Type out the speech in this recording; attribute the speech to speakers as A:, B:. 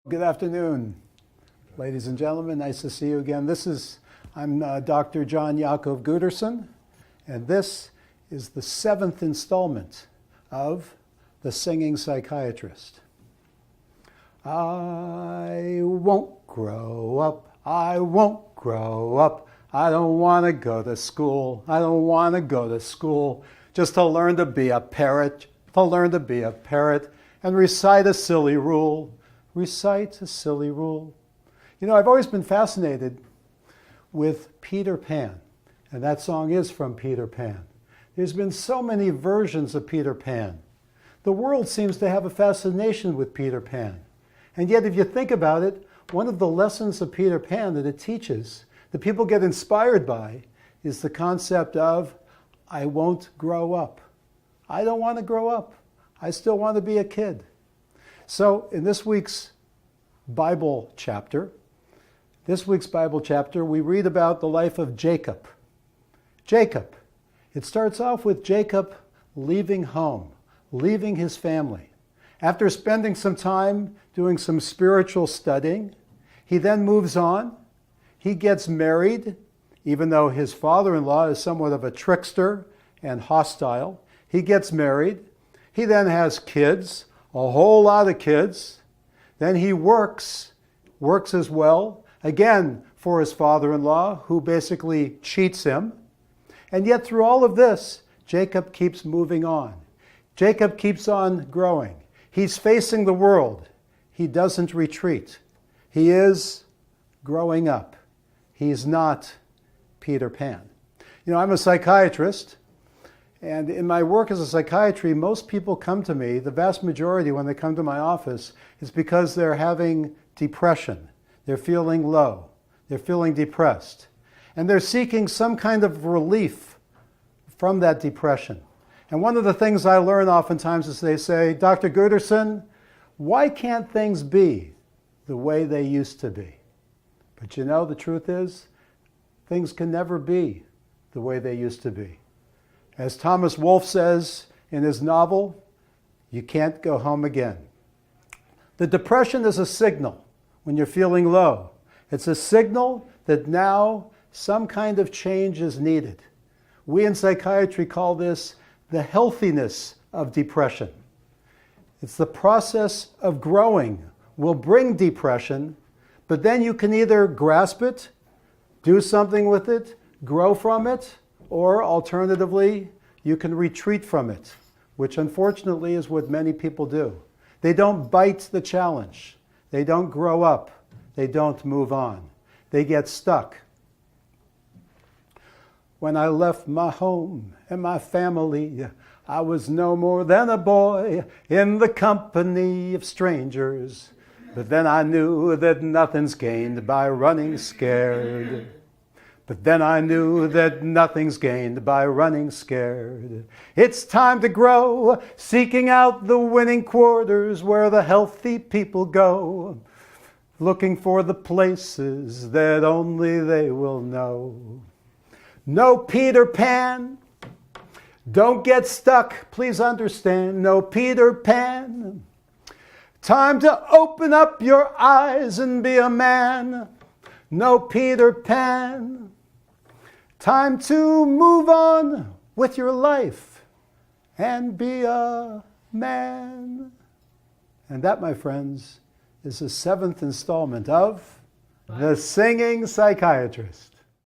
A: Good afternoon, ladies and gentlemen. Nice to see you again. I'm Dr. John Yaakov Guderson, and this is the 7th installment of The Singing Psychiatrist. I won't grow up, I won't grow up, I don't want to go to school, I don't want to go to school, just to learn to be a parrot, and recite a silly rule. Recite a silly rule. You know, I've always been fascinated with Peter Pan, and that song is from Peter Pan. There's been so many versions of Peter Pan. The world seems to have a fascination with Peter Pan. And yet, if you think about it, one of the lessons of Peter Pan that it teaches, that people get inspired by, is the concept of, I won't grow up. I don't want to grow up. I still want to be a kid. So in this week's Bible chapter, we read about the life of Jacob. Jacob. It starts off with Jacob leaving home, leaving his family. After spending some time doing some spiritual studying, he then moves on. He gets married, even though his father-in-law is somewhat of a trickster and hostile. He gets married. He then has kids. A whole lot of kids. Then he works as well, again for his father-in-law, who basically cheats him. And yet through all of this, Jacob keeps moving on. Jacob keeps on growing. He's facing the world. He doesn't retreat. He is growing up. He's not Peter Pan. You know, I'm a psychiatrist. And in my work as a psychiatry, most people come to me, the vast majority when they come to my office, is because they're having depression. They're feeling low. They're feeling depressed. And they're seeking some kind of relief from that depression. And one of the things I learn oftentimes is they say, Dr. Guderson, why can't things be the way they used to be? But you know, the truth is, things can never be the way they used to be. As Thomas Wolfe says in his novel, you can't go home again. The depression is a signal when you're feeling low. It's a signal that now some kind of change is needed. We in psychiatry call this the healthiness of depression. It's the process of growing will bring depression, but then you can either grasp it, do something with it, grow from it, or alternatively, you can retreat from it, which unfortunately is what many people do. They don't bite the challenge. They don't grow up. They don't move on. They get stuck. When I left my home and my family, I was no more than a boy in the company of strangers. But then I knew that nothing's gained by running scared. But then I knew that nothing's gained by running scared. It's time to grow, seeking out the winning quarters where the healthy people go, looking for the places that only they will know. No Peter Pan, don't get stuck, please understand. No Peter Pan, time to open up your eyes and be a man. No Peter Pan, time to move on with your life and be a man. And that, my friends, is the 7th installment of The Singing Psychiatrist.